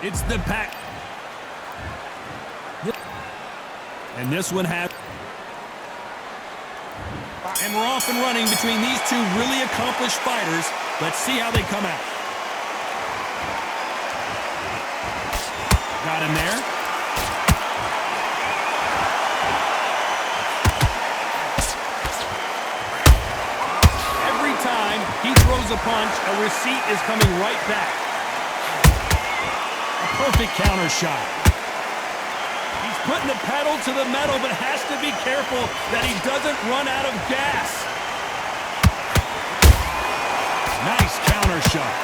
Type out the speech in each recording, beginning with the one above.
It's the pack. And this one has. And we're off and running between these two really accomplished fighters. Let's see how they come out. Got him there. Every time he throws a punch, a receipt is coming right back. A perfect counter shot. He's putting the pedal to the metal, but has to be careful that he doesn't run out of gas. Nice counter shot.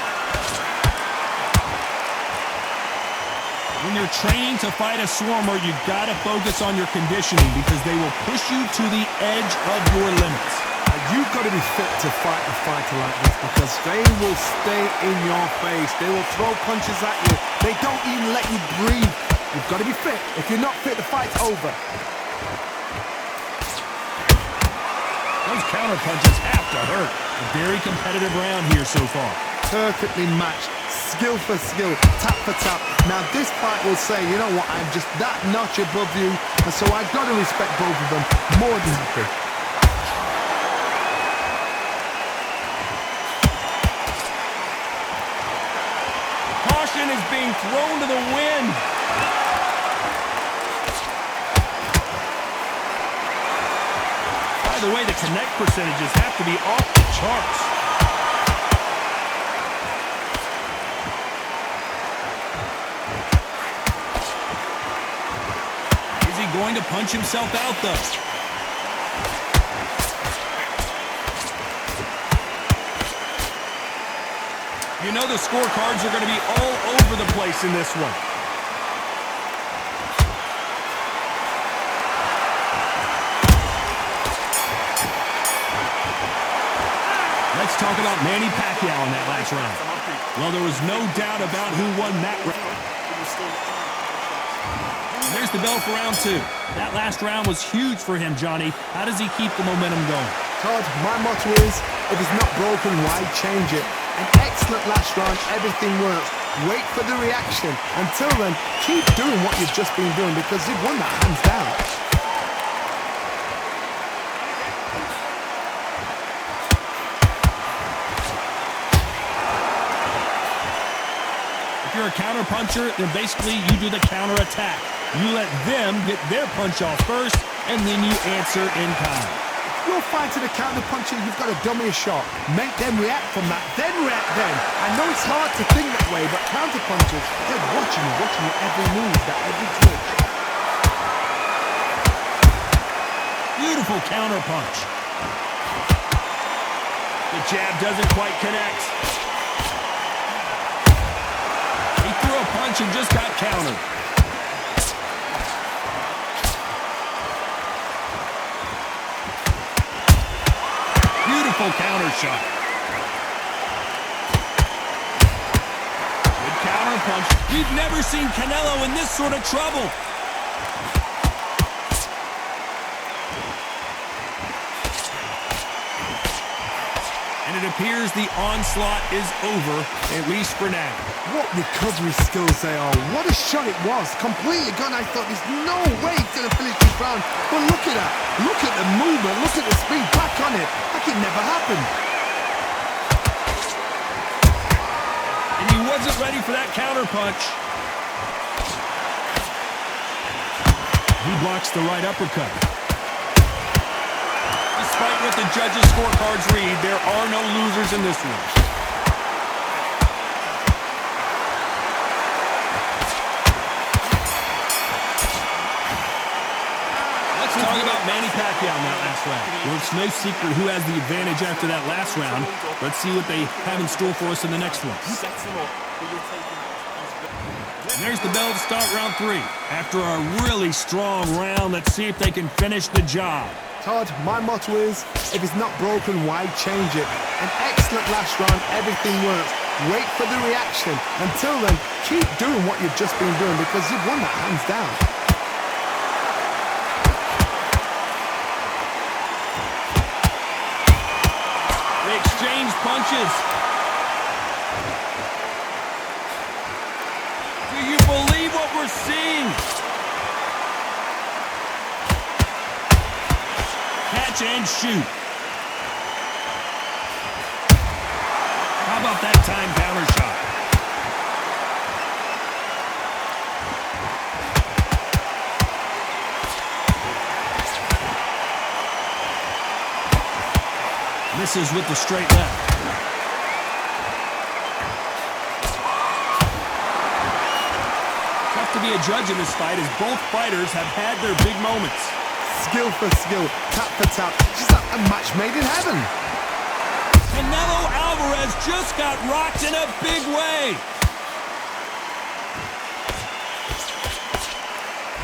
When you're training to fight a Swarmer, you've got to focus on your conditioning because they will push you to the edge of your limits. You've got to be fit to fight a fighter like this because they will stay in your face. They will throw punches at you. They don't even let you breathe. You've got to be fit. If you're not fit, the fight's over. Those counter punches have to hurt. A very competitive round here so far. Perfectly matched. Skill for skill, tap for tap. Now this fight will say, you know what, I'm just that notch above you, and so I've got to respect both of them more than happy. Caution is being thrown to the wind. By the way, the connect percentages have to be off the charts. Going to punch himself out, though. You know the scorecards are going to be all over the place in this one. Let's talk about Manny Pacquiao in that last round. Well, there was no doubt about who won that round. There's the bell for round two. That last round was huge for him, Johnny. How does he keep the momentum going? Todd, my motto is, if it's not broken, why change it? An excellent last round, everything works. Wait for the reaction. Until then, keep doing what you've just been doing because you've won that hands down. If you're a counter puncher, then basically you do the counter attack. You let them get their punch off first, and then you answer in kind. If you're fighting a counter puncher, you've got to dummy a shot. Make them react from that, then react then. I know it's hard to think that way, but counter punchers, they're watching your every move, that every twitch. Beautiful counter punch. The jab doesn't quite connect. He threw a punch and just got countered. Beautiful counter shot. Good counter punch. We've never seen Canelo in this sort of trouble. And it appears the onslaught is over, at least for now. What recovery skills they are. What a shot it was. Completely gone. I thought there's no way he's going to finish this round. But look at that. Look at the movement. Look at the speed. Back on it. Like it never happened. And he wasn't ready for that counter punch. He blocks the right uppercut. Despite what the judges' scorecards read, there are no losers in this one. Let's talk about Manny Pacquiao in that last round. Well, it's no secret who has the advantage after that last round. Let's see what they have in store for us in the next one. And there's the bell to start round three. After a really strong round, let's see if they can finish the job. Todd, my motto is, if it's not broken, why change it? An excellent last round, everything works. Wait for the reaction. Until then, keep doing what you've just been doing because you've won that hands down. They exchange punches. Do you and shoot. How about that time counter shot? Misses with the straight left. Tough to be a judge in this fight as both fighters have had their big moments. Skill for skill, tap for tap. She's like a match made in heaven. Canelo Alvarez just got rocked in a big way.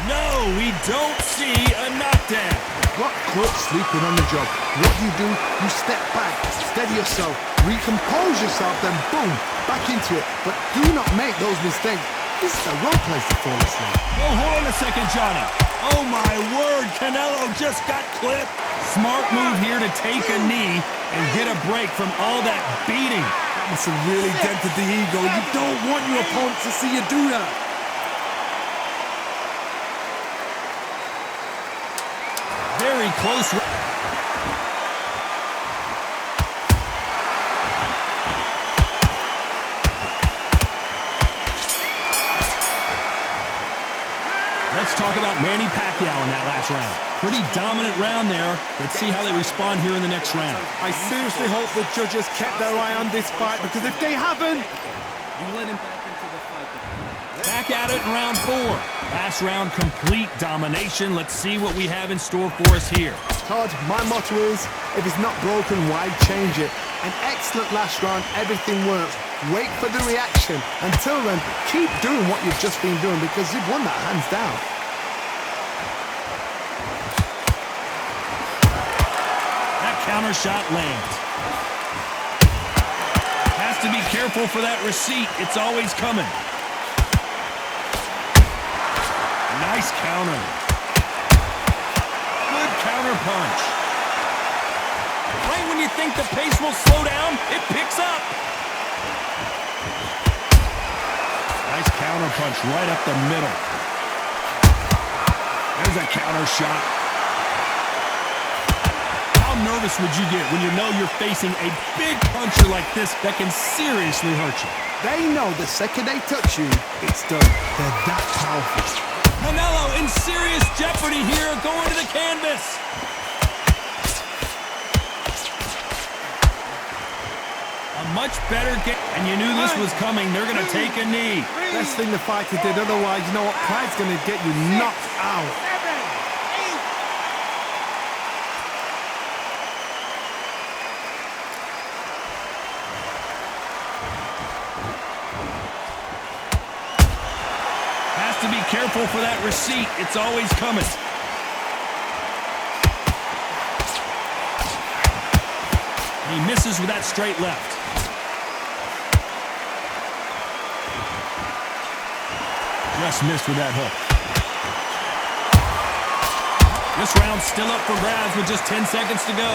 No, we don't see a knockdown. Got caught sleeping on the job. What do? You step back, steady yourself, recompose yourself, then boom, back into it. But do not make those mistakes. This is the wrong place to fall asleep. Oh, hold on a second, Johnny. Oh, my word, Canelo just got clipped. Smart move here to take a knee and get a break from all that beating. That must have really dented the ego. You don't want your opponent to see you do that. Very close. Let's talk about Manny Pacquiao in that last round. Pretty dominant round there. Let's see how they respond here in the next round. I seriously hope the judges kept their eye on this fight, because if they haven't... You let him back into the fight. Back at it in round 4. Last round, complete domination. Let's see what we have in store for us here. Todd, my motto is, if it's not broken, why change it? An excellent last round, everything works. Wait for the reaction. Until then, keep doing what you've just been doing, because you've won that hands down. That counter shot lands. Has to be careful for that receipt. It's always coming. Nice counter. Good counter punch. Right when you think the pace will slow down, it picks up. Nice counter punch right up the middle. There's a counter shot. How nervous would you get when you know you're facing a big puncher like this that can seriously hurt you? They know the second they touch you, it's done. They're that powerful. Canelo in serious jeopardy here, going to the canvas. A much better game, and you knew this was coming. They're going to take a knee. Best thing the fighter did, otherwise, you know what? Pride's going to get you knocked out. Has to be careful for that receipt. It's always coming. He misses with that straight left. Just missed with that hook. This round's still up for grabs with just 10 seconds to go.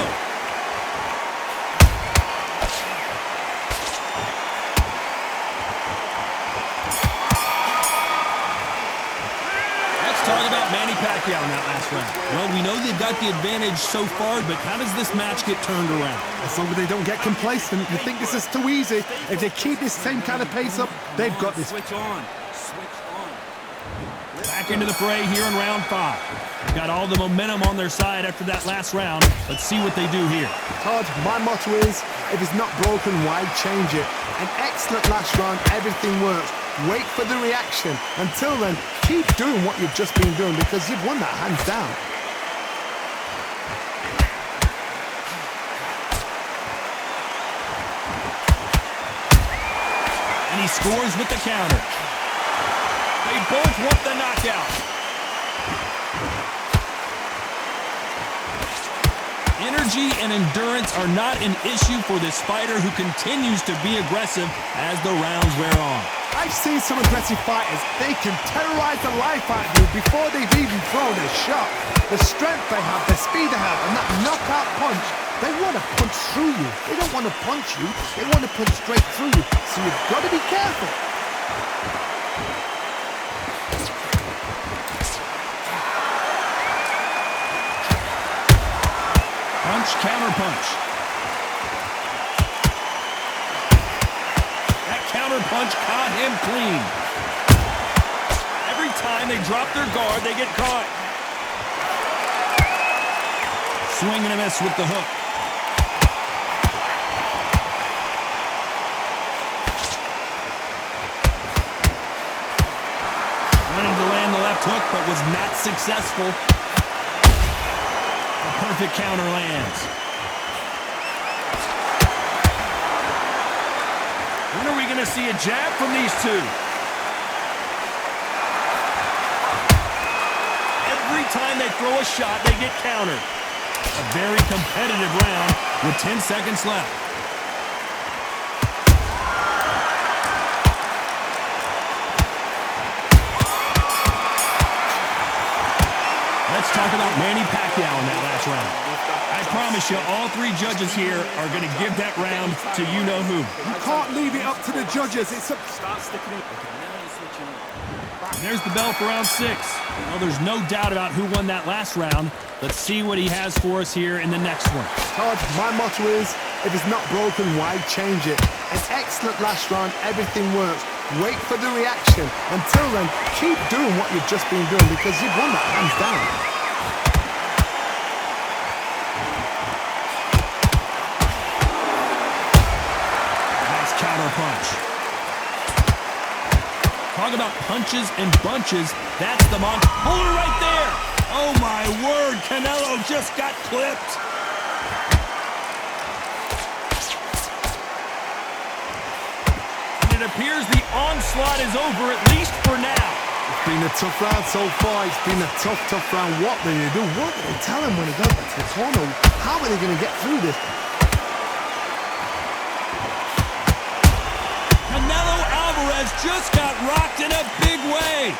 Let's talk about Manny Pacquiao in that last round. Well, we know they've got the advantage so far, but how does this match get turned around? As long as they don't get complacent, you think this is too easy. If they keep this same kind of pace up, they've got this. Switch on. Switch on. Back into the fray here in round 5. Got all the momentum on their side after that last round. Let's see what they do here. Todd, my motto is, if it's not broken, why change it? An excellent last round, everything works. Wait for the reaction. Until then, keep doing what you've just been doing, because you've won that hands down. And he scores with the counter. They both want the knockout. Energy and endurance are not an issue for this fighter, who continues to be aggressive as the rounds wear on. I've seen some aggressive fighters. They can terrorize the life out of you before they've even thrown a shot. The strength they have, the speed they have, and that knockout punch, they want to punch through you. They don't want to punch you. They want to punch straight through you. So you've got to be careful. counterpunch. That counterpunch caught him clean. Every time they drop their guard, they get caught. Swing and a miss with the hook. Wanting to land the left hook, but was not successful. A perfect counter lands. When are we going to see a jab from these two? Every time they throw a shot, they get countered. A very competitive round with 10 seconds left. Let's talk about Manny Pacquiao in that last round. I promise you, all three judges here are going to give that round to you-know-who. You can't leave it up to the judges. It's up. Start sticking it. Okay, now you're switching on. And there's the bell for round 6. Well, there's no doubt about who won that last round. Let's see what he has for us here in the next one. Todd, my motto is, if it's not broken, why change it? An excellent last round, everything works. Wait for the reaction. Until then, keep doing what you've just been doing because you've won that hands down. Nice counter punch. Talk about punches and bunches. That's the monk. Hold it right there. Oh, my word. Canelo just got clipped. And it appears the onslaught is over, at least for now. It's been a tough round so far. It's been a tough round. What do they do? What do they tell him when he goes back to the corner? How are they going to get through this? Canelo Alvarez just got rocked in a big way.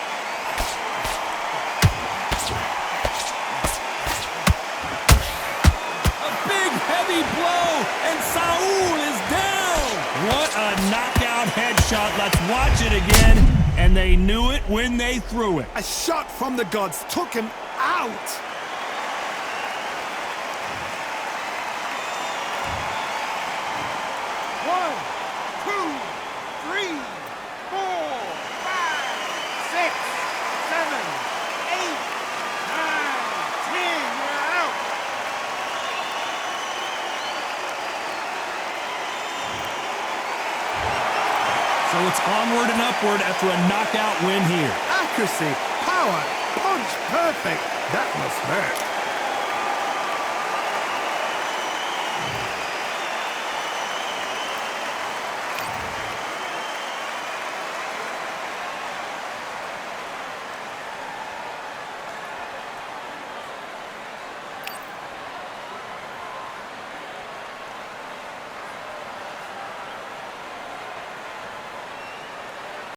A big, heavy blow, and Saul is down. What a knockout headshot. Let's watch it again. And they knew it when they threw it. A shot from the gods took him out. One, two, three, four, five, six, seven, eight, nine, 10. You're out. So it's onward and upward after a knockout win here. Accuracy, power, punch, perfect. That must hurt.